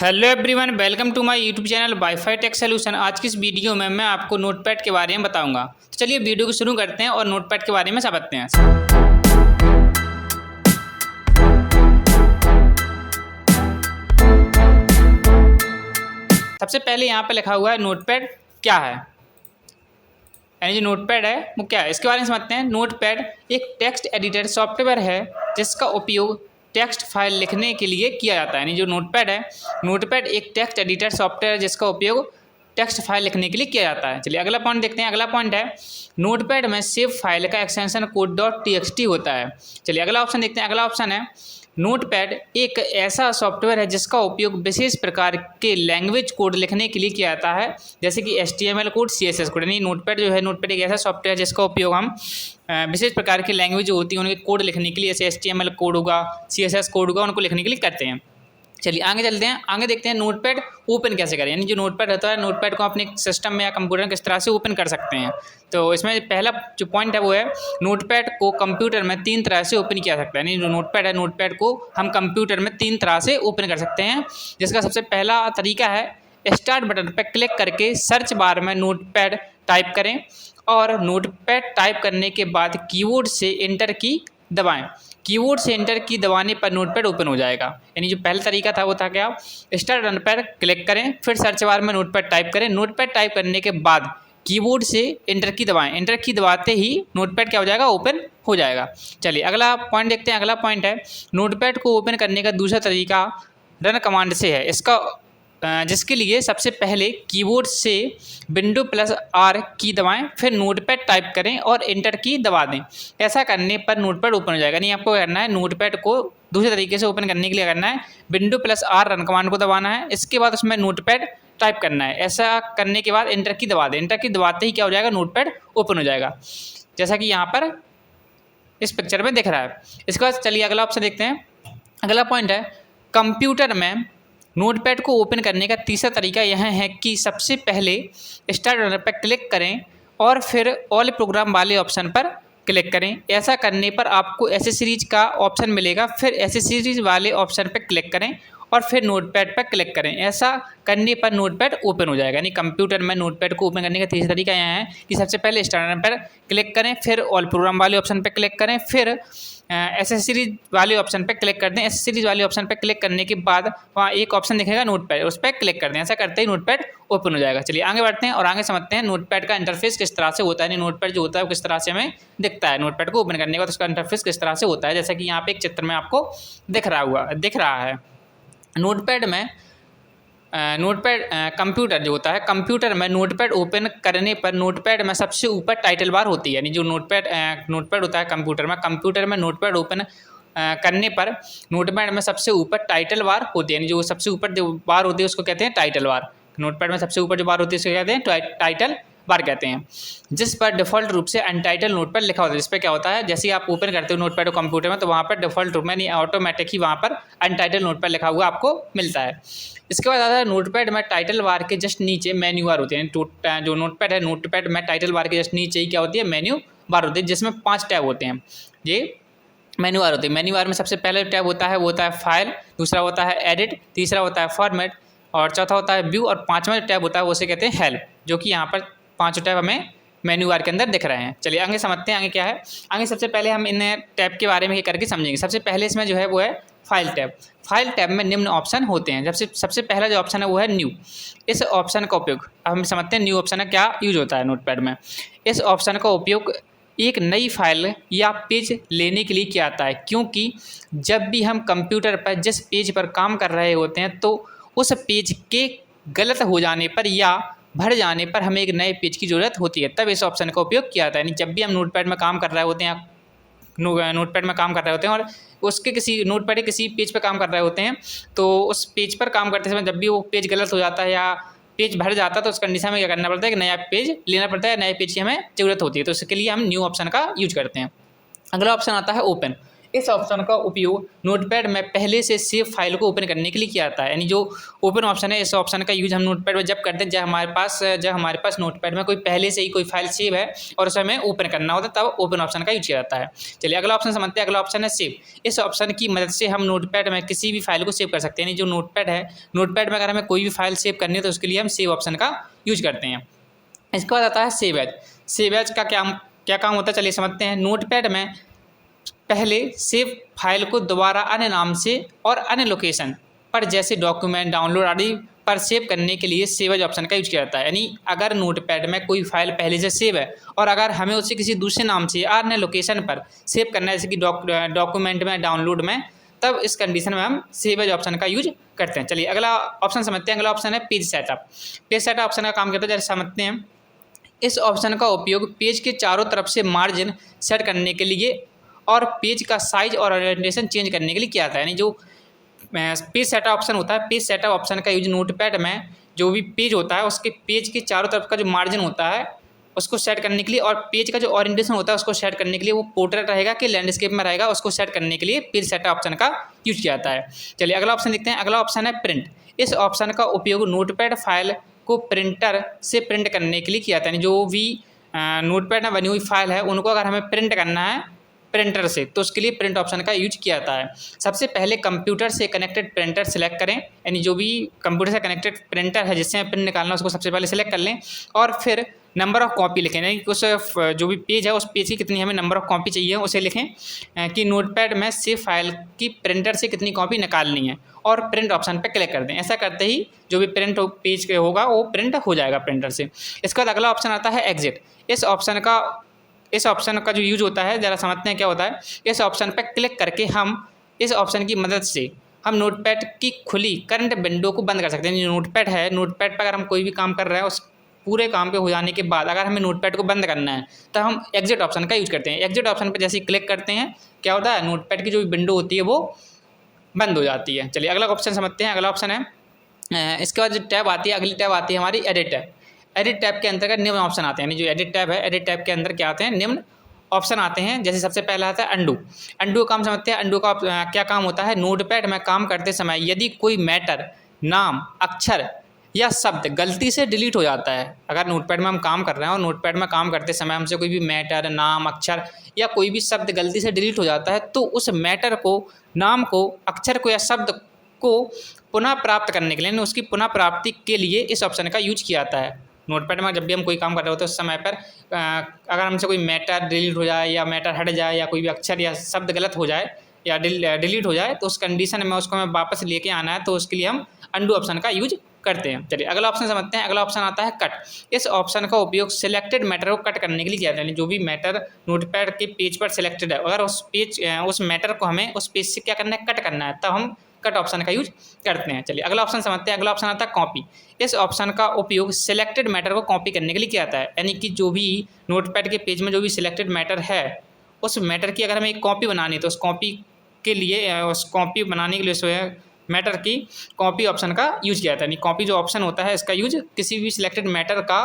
Hello everyone, welcome to my YouTube channel WiFi tech solution. आज की इस video में मैं आपको नोटपैड के बारे में बताऊंगा। तो चलिए वीडियो को शुरू करते हैं और नोटपैड के बारे में समझते हैं। सबसे पहले यहाँ पे लिखा हुआ है नोटपैड क्या है, यानी जो नोटपैड है वो क्या है, इसके बारे में समझते हैं। नोटपैड एक टेक्स्ट एडिटर सॉफ्टवेयर है जिसका उपयोग टेक्स्ट फाइल लिखने के लिए किया जाता है। यानी जो नोटपैड है, नोटपैड एक टेक्स्ट एडिटर सॉफ्टवेयर है जिसका उपयोग टेक्स्ट फाइल लिखने के लिए किया जाता है। चलिए अगला पॉइंट देखते हैं। अगला पॉइंट है नोटपैड में सेव फाइल का एक्सटेंशन code.txt होता है। चलिए अगला ऑप्शन देखते हैं। अगला ऑप्शन है नोटपैड एक ऐसा सॉफ्टवेयर है जिसका उपयोग विशेष प्रकार के लैंग्वेज कोड लिखने के लिए किया जाता है, जैसे कि HTML कोड, CSS कोड। यानी नोटपैड जो है, नोटपैड एक ऐसा सॉफ्टवेयर है जिसका उपयोग हम विशेष प्रकार की लैंग्वेज जो होती है उनके कोड लिखने के लिए, जैसे HTML कोड होगा, CSS कोड होगा, उनको लिखने के लिए करते हैं। चलिए आगे चलते हैं। आगे देखते हैं नोटपैड ओपन कैसे करें। यानी जो नोटपैड होता है, नोटपैड को अपने सिस्टम में या कंप्यूटर में किस तरह से ओपन कर सकते हैं। तो इसमें पहला जो पॉइंट है वो है नोटपैड को कंप्यूटर में 3 तरह से ओपन किया सकता है। यानी जो नोटपैड है, नोटपैड को हम कंप्यूटर में 3 तरह से ओपन कर सकते हैं, जिसका सबसे पहला तरीका है स्टार्ट बटन पर क्लिक करके सर्च बार में नोटपैड टाइप करें और नोटपैड टाइप करने के बाद कीबोर्ड से एंटर की दबाएं। कीबोर्ड से एंटर की दबाने पर नोटपैड ओपन हो जाएगा। यानी जो पहला तरीका था वो था क्या, स्टार्ट बटन पर क्लिक करें, फिर सर्च बार में नोटपैड टाइप करें। नोटपैड टाइप करने के बाद कीबोर्ड से एंटर की दबाएं। एंटर की दबाते ही नोटपैड क्या हो जाएगा, ओपन हो जाएगा। चलिए अगला पॉइंट देखते हैं। अगला पॉइंट है नोटपैड को ओपन करने का दूसरा तरीका रन कमांड से है। जिसके लिए सबसे पहले कीबोर्ड से Windows+R की दबाएं, फिर नोटपैड टाइप करें और एंटर की दबा दें। ऐसा करने पर नोटपैड ओपन हो जाएगा। नहीं, आपको करना है नोटपैड को दूसरे तरीके से ओपन करने के लिए करना है Windows+R रन कमांड को दबाना है। इसके बाद उसमें नोटपैड टाइप करना है। ऐसा करने के बाद एंटर की दबा दें। एंटर की दबाते ही क्या हो जाएगा, नोटपैड ओपन हो जाएगा, जैसा कि यहाँ पर इस पिक्चर में दिख रहा है। इसके बाद चलिए अगला ऑप्शन देखते हैं। अगला पॉइंट है कंप्यूटर में नोटपैड को ओपन करने का तीसरा तरीका यह है कि सबसे पहले स्टार्ट बटन पर क्लिक करें और फिर ऑल प्रोग्राम वाले ऑप्शन पर क्लिक करें। ऐसा करने पर आपको एसेसरीज का ऑप्शन मिलेगा, फिर एसेसरीज वाले ऑप्शन पर क्लिक करें और फिर नोटपैड पर क्लिक करें। ऐसा करने पर नोटपैड ओपन हो जाएगा। यानी कंप्यूटर में नोटपैड को ओपन करने का तीसरा तरीका यह है कि सबसे पहले स्टार्ट बटन पर क्लिक करें, फिर ऑल प्रोग्राम वाले ऑप्शन पर क्लिक करें, फिर एसेसरीज वाले ऑप्शन पर क्लिक कर दें। एसेसरीज वाले ऑप्शन पर क्लिक करने के बाद वहाँ एक ऑप्शन दिखेगा नोटपैड, उस पर क्लिक कर दें। ऐसा करते ही नोटपैड ओपन हो जाएगा। चलिए आगे बढ़ते हैं और आगे समझते हैं नोटपैड का इंटरफेस किस तरह से होता है। नोटपैड जो होता है वो किस तरह से हमें दिखता है। नोटपैड को ओपन करने के बाद उसका इंटरफेस किस तरह से होता है, जैसा कि यहाँ पे एक चित्र में आपको दिख रहा है। नोटपैड में कंप्यूटर जो होता है, कंप्यूटर में नोटपैड ओपन करने पर नोटपैड में सबसे ऊपर टाइटल बार होती है। यानी जो नोटपैड होता है कंप्यूटर में नोटपैड ओपन करने पर नोटपैड में सबसे ऊपर टाइटल बार होती है। यानी जो सबसे ऊपर जो बार होती है उसको कहते हैं टाइटल बार। नोटपैड में सबसे ऊपर जो बार होती है उसको कहते हैं टाइटल बार कहते हैं, जिस पर डिफ़ॉल्ट रूप से अनटाइटल नोटपैड लिखा होता है। जिस पर क्या होता है, जैसे ही आप ओपन करते हो नोटपैड को कंप्यूटर में, तो वहाँ पर डिफ़ॉल्ट रूप में नहीं, ऑटोमेटिक ही वहाँ पर अनटाइटल नोटपैड लिखा हुआ आपको मिलता है। इसके बाद आता है नोटपैड में टाइटल बार के जस्ट नीचे मेन्यू बार होती है। जो नोटपैड है, नोटपैड में टाइटल बार के जस्ट नीचे ही क्या होती है, मेन्यू बार होती है, जिसमें 5 टैब होते हैं। ये मेन्यू बार होती है। मेन्यू बार में सबसे पहले टैब होता है वो होता है फाइल, दूसरा होता है एडिट, तीसरा होता है फॉर्मेट और चौथा होता है व्यू और 5वां टैब होता है वो उसे कहते हैं हेल्प, जो कि यहाँ पर 5 टैब हमें मेन्यू बार के अंदर दिख रहे हैं। चलिए आगे समझते हैं आगे क्या है। आगे सबसे पहले हम इन टैब के बारे में ही करके समझेंगे। सबसे पहले इसमें जो है वो है फाइल टैब। फाइल टैब में निम्न ऑप्शन होते हैं। सबसे पहला जो ऑप्शन है वो है न्यू। इस ऑप्शन का उपयोग, अब हम समझते हैं न्यू ऑप्शन का क्या यूज होता है नोटपैड में। इस ऑप्शन का उपयोग एक नई फाइल या पेज लेने के लिए किया जाता है, क्योंकि जब भी हम कंप्यूटर पर जिस पेज पर काम कर रहे होते हैं तो उस पेज के गलत हो जाने पर या भर जाने पर हमें एक नए पेज की ज़रूरत होती है, तब इस ऑप्शन का उपयोग किया जाता है। यानी जब भी हम नोटपैड में काम कर रहे होते हैं नोटपैड में काम कर रहे होते हैं और उसके नोटपैड के किसी पेज पर काम कर रहे होते हैं, तो उस पेज पर काम करते समय जब भी वो पेज गलत हो जाता है या पेज भर जाता है तो उस कंडीशन में क्या करना पड़ता है कि नया पेज लेना पड़ता है, नए पेज की हमें ज़रूरत होती है। तो इसके लिए हम न्यू ऑप्शन का यूज करते हैं। अगला ऑप्शन आता है ओपन। इस ऑप्शन का उपयोग नोटपैड में पहले से सेव फाइल को ओपन करने के लिए किया जाता है। यानी जो ओपन ऑप्शन है, इस ऑप्शन का यूज हम नोटपैड में जब करते हैं जब हमारे पास नोटपैड में कोई पहले से ही कोई फाइल सेव है और उसे हमें ओपन करना होता है, तब ओपन ऑप्शन का यूज किया जाता है। चलिए अगला ऑप्शन समझते हैं। अगला ऑप्शन है सेव। इस ऑप्शन की मदद से हम नोटपैड में किसी भी फाइल को सेव कर सकते हैं। यानी जो नोटपैड है, नोटपैड में अगर हमें कोई भी फाइल सेव करनी है तो उसके लिए हम सेव ऑप्शन का यूज करते हैं। इसके बाद आता है सेव एज। सेव एज का क्या काम होता है, चलिए समझते हैं। नोटपैड में पहले सेव फाइल को दोबारा अन्य नाम से और अन्य लोकेशन पर जैसे डॉक्यूमेंट, डाउनलोड आदि पर सेव करने के लिए सेव एज ऑप्शन का यूज किया जाता है। यानी अगर नोटपैड में कोई फाइल पहले से सेव है और अगर हमें उसे किसी दूसरे नाम से या अन्य लोकेशन पर सेव करना है, जैसे कि डॉक्यूमेंट में, डाउनलोड में, तब इस कंडीशन में हम सेव एज ऑप्शन का यूज करते हैं। चलिए अगला ऑप्शन समझते हैं। अगला ऑप्शन है page setup. Page setup option का काम करता है, जैसे समझते हैं। इस ऑप्शन का उपयोग पेज के चारों तरफ से मार्जिन सेट करने के लिए और पेज का साइज और ओरिएंटेशन चेंज करने के लिए किया जाता है। यानी जो पेज सेटअप ऑप्शन होता है, पेज सेटअप ऑप्शन का यूज नोटपैड में जो भी पेज होता है उसके पेज के चारों तरफ का जो मार्जिन होता है उसको सेट करने के लिए और पेज का जो ओरिएंटेशन होता है उसको सेट करने के लिए, वो पोर्ट्रेट रहेगा कि लैंडस्केप में रहेगा, उसको सेट करने के लिए पेज सेटअप ऑप्शन का यूज किया जाता है। चलिए अगला ऑप्शन देखते हैं। अगला ऑप्शन है प्रिंट। इस ऑप्शन का उपयोग नोटपैड फाइल को प्रिंटर से प्रिंट करने के लिए किया जाता है। जो भी नोटपैड में बनी हुई फाइल है उनको अगर हमें प्रिंट करना है प्रिंटर से तो उसके लिए प्रिंट ऑप्शन का यूज किया जाता है। सबसे पहले कंप्यूटर से कनेक्टेड प्रिंटर सेलेक्ट करें। यानी जो भी कंप्यूटर से कनेक्टेड प्रिंटर है जिससे हमें प्रिंट निकालना उसको सबसे पहले सेलेक्ट कर लें और फिर नंबर ऑफ कॉपी लिखें। यानी उस जो भी पेज है उस पेज की कितनी हमें नंबर ऑफ कॉपी चाहिए उसे लिखें कि नोटपैड में सेव फाइल की प्रिंटर से कितनी कॉपी निकालनी है और प्रिंट ऑप्शन पर क्लिक कर दें। ऐसा करते ही जो भी प्रिंट पेज के होगा वो प्रिंट हो जाएगा प्रिंटर से। इसके बाद अगला ऑप्शन आता है एग्जिट। इस ऑप्शन का जो यूज होता है ज़रा समझते हैं क्या होता है। इस ऑप्शन पर क्लिक करके हम इस ऑप्शन की मदद से हम नोटपैड की खुली करंट विंडो को बंद कर सकते हैं। जो नोटपैड है, नोटपैड पर अगर हम कोई भी काम कर रहे हैं उस पूरे काम पे हो जाने के बाद अगर हमें नोटपैड को बंद करना है तो हम एग्जिट ऑप्शन का यूज करते हैं। एग्जिट ऑप्शन पर जैसे ही क्लिक करते हैं क्या होता है, नोटपैड की जो विंडो होती है वो बंद हो जाती है। चलिए अगला ऑप्शन समझते हैं। अगला ऑप्शन है इसके बाद जो टैब आती है, अगली टैब आती है हमारी एडिट टैब। एडिट टैब के अंतर्गत निम्न ऑप्शन आते हैं। यानी जो एडिट टैब है, एडिट टैब के अंदर क्या आते हैं, निम्न ऑप्शन आते हैं। जैसे सबसे पहला आता है अंडू। अंडू काम समझते हैं। अंडू का क्या काम होता है, नोटपैड में काम करते समय यदि कोई मैटर, नाम, अक्षर या शब्द गलती से डिलीट हो जाता है। अगर नोटपैड में हम काम कर रहे हैं और नोटपैड में काम करते समय हमसे कोई भी मैटर, नाम, अक्षर या कोई भी शब्द गलती से डिलीट हो जाता है तो उस मैटर को, नाम को, अक्षर को या शब्द को पुनः प्राप्त करने के लिए, उसकी पुनः प्राप्ति के लिए इस ऑप्शन का यूज किया जाता है। नोटपैड में जब भी हम कोई काम कर रहे होते हैं उस समय पर अगर हमसे कोई मैटर डिलीट हो जाए या मैटर हट जाए या कोई भी अक्षर या शब्द गलत हो जाए या डिलीट हो जाए तो उस कंडीशन में उसको हमें वापस लेके आना है तो उसके लिए हम अंडू ऑप्शन का यूज करते हैं। चलिए अगला ऑप्शन समझते हैं। अगला ऑप्शन आता है कट। इस ऑप्शन का उपयोग सिलेक्टेड मैटर को कट करने के लिए किया जाता है। यानी जो भी मैटर नोटपैड के पेज पर सिलेक्टेड है अगर उस मैटर को हमें उस पेज से क्या करना है, कट करना है, तब हम कट ऑप्शन का यूज करते हैं। चलिए अगला ऑप्शन समझते हैं। अगला ऑप्शन आता है कॉपी। इस ऑप्शन का उपयोग सिलेक्टेड मैटर को कॉपी करने के लिए किया जाता है। यानी कि जो भी नोटपैड के पेज में जो भी सिलेक्टेड मैटर है उस मैटर की अगर हमें एक कॉपी बनानी है तो उस कॉपी के लिए, उस कॉपी बनाने के लिए जो है मैटर की कॉपी ऑप्शन का यूज किया जाता है। यानी कॉपी जो ऑप्शन होता है इसका यूज किसी भी सिलेक्टेड मैटर का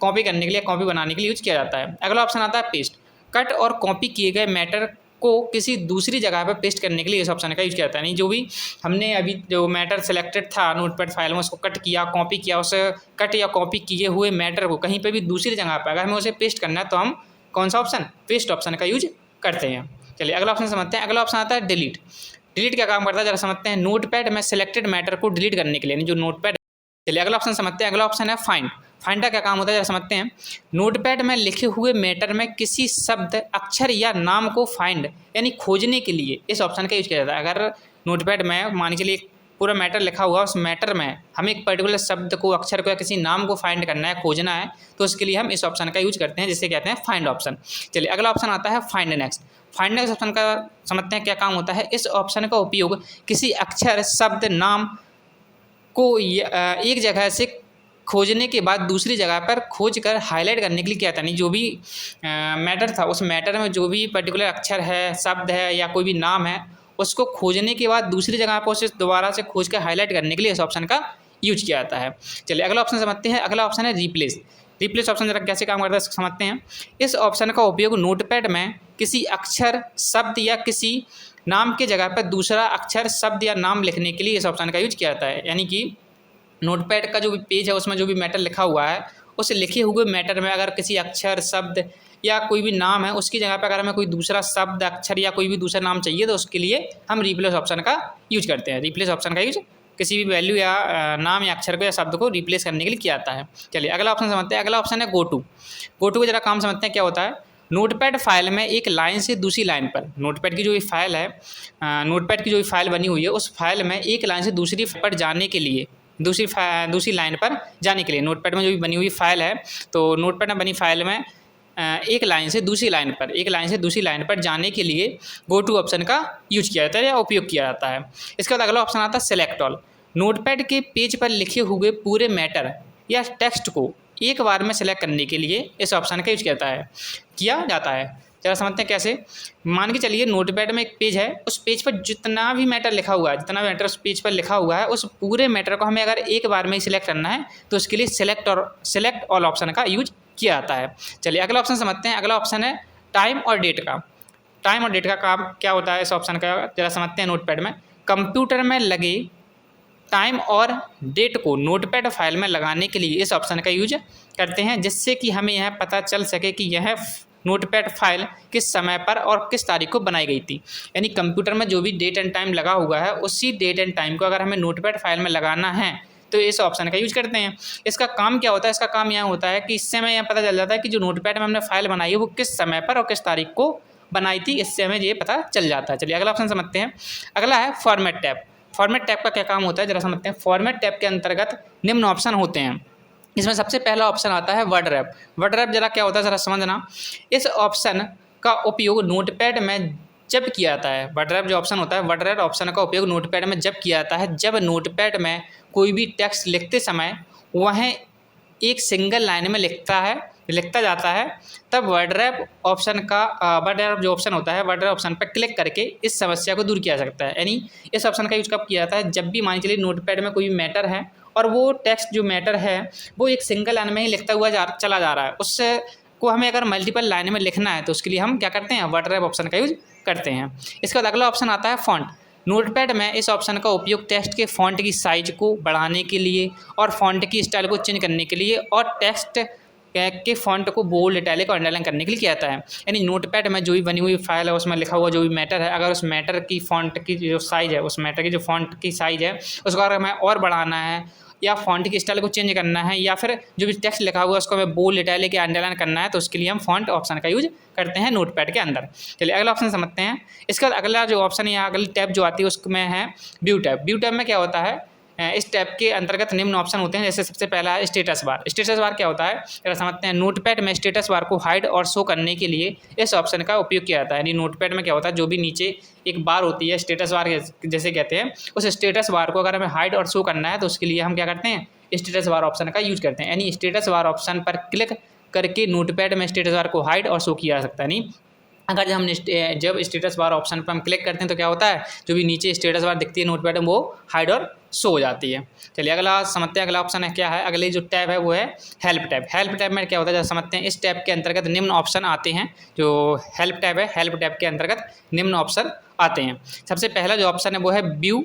कॉपी करने के लिए, कॉपी बनाने के लिए यूज किया जाता है। अगला ऑप्शन आता है पेस्ट। कट और कॉपी किए गए मैटर को किसी दूसरी जगह पर पेस्ट करने के लिए इस ऑप्शन का यूज किया जाता है। यानी जो भी हमने अभी जो मैटर सेलेक्टेड था नोटपैड फाइल में उसको कट किया, कॉपी किया, उस कट या कॉपी किए हुए मैटर को कहीं पर भी दूसरी जगह पर अगर हमें उसे पेस्ट करना है तो हम कौन सा ऑप्शन, पेस्ट ऑप्शन का यूज करते हैं। चलिए अगला ऑप्शन समझते हैं। अगला ऑप्शन आता है डिलीट। डिलीट क्या काम करता है जरा समझते हैं। नोटपैड में सिलेक्टेड मैटर को डिलीट करने के लिए, जो नोटपैड। चलिए अगला ऑप्शन समझते हैं। अगला ऑप्शन है फाइंड। फाइंड का क्या काम होता है जरा समझते हैं। नोटपैड में लिखे हुए मैटर में किसी शब्द, अक्षर या नाम को फाइंड यानी खोजने के लिए इस ऑप्शन का यूज किया जाता है। अगर नोटपैड में मान के लिए पूरा मैटर लिखा हुआ, उस मैटर में हमें एक पर्टिकुलर शब्द को, अक्षर को या किसी नाम को फाइंड करना है, खोजना है, तो उसके लिए हम इस ऑप्शन का यूज करते हैं जिसे कहते हैं फाइंड ऑप्शन। चलिए अगला ऑप्शन आता है find next. Find next option का समझते हैं क्या काम होता है। इस ऑप्शन का उपयोग किसी अक्षर, शब्द, नाम को एक जगह से खोजने के बाद दूसरी जगह पर खोज कर हाईलाइट करने के लिए किया था। नहीं जो भी मैटर था उस मैटर में जो भी पर्टिकुलर अक्षर है, शब्द है या कोई भी नाम है उसको खोजने के बाद दूसरी जगह पर उसे दोबारा से खोज कर हाईलाइट करने के लिए इस ऑप्शन का यूज किया जाता है। चलिए अगला ऑप्शन समझते हैं। अगला ऑप्शन है रिप्लेस। रिप्लेस ऑप्शन जरा कैसे काम करता है समझते हैं। इस ऑप्शन का उपयोग नोटपैड में किसी अक्षर, शब्द या किसी नाम की जगह पर दूसरा अक्षर, शब्द या नाम लिखने के लिए इस ऑप्शन का यूज किया जाता है। यानी कि नोटपैड का जो भी पेज है उसमें जो भी मैटर लिखा हुआ है, उस लिखे हुए मैटर में अगर किसी अक्षर, शब्द या कोई भी नाम है उसकी जगह पर अगर हमें कोई दूसरा शब्द, अक्षर या कोई भी दूसरा नाम चाहिए तो उसके लिए हम रिप्लेस ऑप्शन का यूज करते हैं। रिप्लेस ऑप्शन का यूज किसी भी वैल्यू या नाम या अक्षर को या शब्द को रिप्लेस करने के लिए किया जाता है। चलिए अगला ऑप्शन समझते हैं। अगला ऑप्शन है गो टू। गो टू का जरा काम समझते हैं क्या होता है। नोटपैड फाइल में एक लाइन से दूसरी लाइन पर, नोटपैड की जो भी फाइल है, नोटपैड की जो भी फाइल बनी हुई है उस फाइल में एक लाइन से दूसरी पर जाने के लिए, दूसरी लाइन पर जाने के लिए, नोटपैड में जो भी बनी हुई फाइल है तो नोटपैड में बनी फाइल में एक लाइन से दूसरी लाइन पर जाने के लिए गो टू ऑप्शन का यूज किया जाता है या उपयोग किया जाता है। इसके बाद अगला ऑप्शन आता है सेलेक्ट ऑल। नोटपैड के पेज पर लिखे हुए पूरे मैटर या टेक्स्ट को एक बार में सेलेक्ट करने के लिए इस ऑप्शन का यूज किया जाता है। जरा समझते हैं कैसे। मान के चलिए नोटपैड में एक पेज है, उस पेज पर जितना भी मैटर लिखा हुआ है, जितना भी मैटर उस पेज पर लिखा हुआ है, उस पूरे मैटर को हमें अगर एक बार में ही सिलेक्ट करना है तो उसके लिए सेलेक्ट ऑल ऑप्शन का यूज किया जाता है। चलिए अगला ऑप्शन समझते हैं। अगला ऑप्शन है टाइम और डेट का। टाइम और डेट का काम क्या होता है इस ऑप्शन का, जरा समझते हैं। नोटपैड में कंप्यूटर में लगे टाइम और डेट को नोटपैड फाइल में लगाने के लिए इस ऑप्शन का यूज करते हैं, जिससे कि हमें यह पता चल सके कि यह नोटपैड फाइल किस समय पर और किस तारीख को बनाई गई थी। यानी कंप्यूटर में जो भी डेट एंड टाइम लगा हुआ है उसी डेट एंड टाइम को अगर हमें नोटपैड फाइल में लगाना है तो इस ऑप्शन का यूज करते हैं। इसका काम क्या होता है, इसका काम यह होता है कि इससे हमें यह पता चल जाता है कि जो नोटपैड में हमने फाइल बनाई है वो किस समय पर और किस तारीख को बनाई थी, इससे हमें ये पता चल जाता है। चलिए अगला ऑप्शन समझते हैं। अगला है फॉर्मेट टैब। फॉर्मेट टैब का क्या काम होता है जरा समझते हैं। फॉर्मेट टैब के अंतर्गत निम्न ऑप्शन होते हैं। इसमें सबसे पहला ऑप्शन आता है वर्ड रैप। वर्ड रैप जरा क्या होता है जरा समझना। इस ऑप्शन का उपयोग नोटपैड में जब किया जाता है, वर्ड रैप जो ऑप्शन होता है, वर्ड रैप ऑप्शन का उपयोग नोटपैड में जब किया जाता है जब नोटपैड में कोई भी टेक्स्ट लिखते समय वह एक सिंगल लाइन में लिखता जाता है, तब वर्ड रैप ऑप्शन का वर्ड रैप जो ऑप्शन होता है, वर्ड रैप ऑप्शन पर क्लिक करके इस समस्या को दूर किया जा सकता है। यानी इस ऑप्शन का यूज कब किया जाता है, जब भी मान चलिए नोटपैड में कोई भी मैटर है और वो टेक्स्ट जो मैटर है वो एक सिंगल लाइन में ही लिखता हुआ चला जा रहा है, उससे को हमें अगर मल्टीपल लाइन में लिखना है तो उसके लिए हम क्या करते हैं, वर्ड रैप ऑप्शन का यूज करते हैं। इसके बाद अगला ऑप्शन आता है फॉन्ट। नोटपैड में इस ऑप्शन का उपयोग टेक्स्ट के फॉन्ट की साइज को बढ़ाने के लिए और फॉन्ट की स्टाइल को चेंज करने के लिए और टेक्स्ट के फॉन्ट को बोल्ड, इटैलिक और अंडरलाइन करने के लिए किया जाता है। यानी नोटपैड में जो भी बनी हुई फाइल है उसमें लिखा हुआ जो भी मैटर है, अगर उस मैटर की फॉन्ट की जो साइज़ है, उस मैटर की जो फॉन्ट की साइज़ है उसको अगर हमें और बढ़ाना है या फॉन्ट की स्टाइल को चेंज करना है या फिर जो भी टेक्स्ट लिखा हुआ है उसको हमें बोल्ड, इटैलिक या अंडरलाइन करना है तो उसके लिए हम फॉन्ट ऑप्शन का यूज करते हैं नोटपैड के अंदर। चलिए अगला ऑप्शन समझते हैं। इसके बाद अगला जो ऑप्शन या अगली टैब जो आती है उसमें है व्यू टैब। व्यू टैब में क्या होता है, इस टैब के अंतर्गत निम्न ऑप्शन होते हैं। जैसे सबसे पहला है स्टेटस बार। स्टेटस बार क्या होता है जरा समझते हैं। नोटपैड में स्टेटस बार को हाइड और शो करने के लिए इस ऑप्शन का उपयोग किया जाता है। यानी नोटपैड में क्या होता है, जो भी नीचे एक बार होती है स्टेटस बार जैसे कहते हैं, उस स्टेटस बार को अगर हमें हाइड और शो करना है तो उसके लिए हम क्या करते हैं, स्टेटस बार ऑप्शन का यूज करते हैं। यानी स्टेटस बार ऑप्शन पर क्लिक करके नोटपैड में स्टेटस बार को हाइड और शो किया जा सकता है। नहीं अगर जब स्टेटस बार ऑप्शन पर हम क्लिक करते हैं तो क्या होता है, जो भी नीचे स्टेटस बार दिखती है नोटपैड में वो हाइड और शो हो जाती है। चलिए अगला समझते हैं। अगला ऑप्शन है क्या है, अगली जो टैब है वो है हेल्प टैब। हेल्प टैब में क्या होता है जब समझते हैं। इस टैब के अंतर्गत निम्न ऑप्शन आते हैं। जो हेल्प टैब है, हेल्प टैब के अंतर्गत निम्न ऑप्शन आते हैं। सबसे पहला जो ऑप्शन है वो है व्यू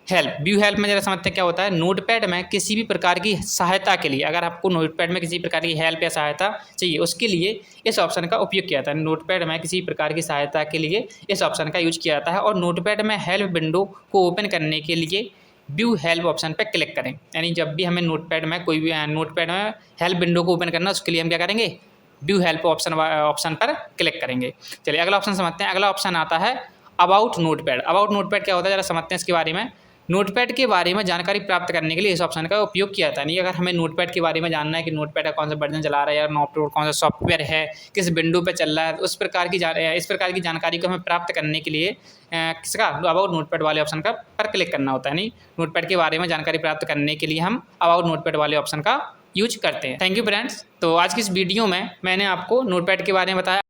हेल्प। व्यू हेल्प में जरा समझते हैं क्या होता है। नोटपैड में किसी भी प्रकार की सहायता के लिए, अगर आपको नोटपैड में किसी प्रकार की हेल्प या सहायता चाहिए उसके लिए इस ऑप्शन का उपयोग किया जाता है। नोटपैड में किसी प्रकार की सहायता के लिए इस ऑप्शन का यूज किया जाता है। और नोटपैड में हेल्प विंडो को ओपन करने के लिए व्यू हेल्प ऑप्शन पर क्लिक करें। यानी जब भी हमें नोटपैड में कोई भी नोटपैड में हेल्प विंडो को ओपन करना उसके लिए हम क्या करेंगे, व्यू हेल्प ऑप्शन पर क्लिक करेंगे। चलिए अगला ऑप्शन समझते हैं। अगला ऑप्शन आता है अबाउट नोटपैड। अबाउट नोटपैड क्या होता है जरा समझते हैं इसके बारे में। नोटपैड के बारे में जानकारी प्राप्त करने के लिए इस ऑप्शन का उपयोग किया जाता है। नहीं अगर हमें नोटपैड के बारे में जानना है कि नोटपैड का कौन सा वर्जन चला रहा है या नोटपैड कौन सा सॉफ्टवेयर है, किस विंडो पे चल रहा है, इस प्रकार की जानकारी को हमें प्राप्त करने के लिए किसका, अबाउट नोटपैड वाले ऑप्शन का पर क्लिक करना होता है। नहीं नोटपैड के बारे में जानकारी प्राप्त करने के लिए हम अबाउट नोटपैड वाले ऑप्शन का यूज करते हैं। Thank you friends. तो आज की इस वीडियो में मैंने आपको नोटपैड के बारे में बताया।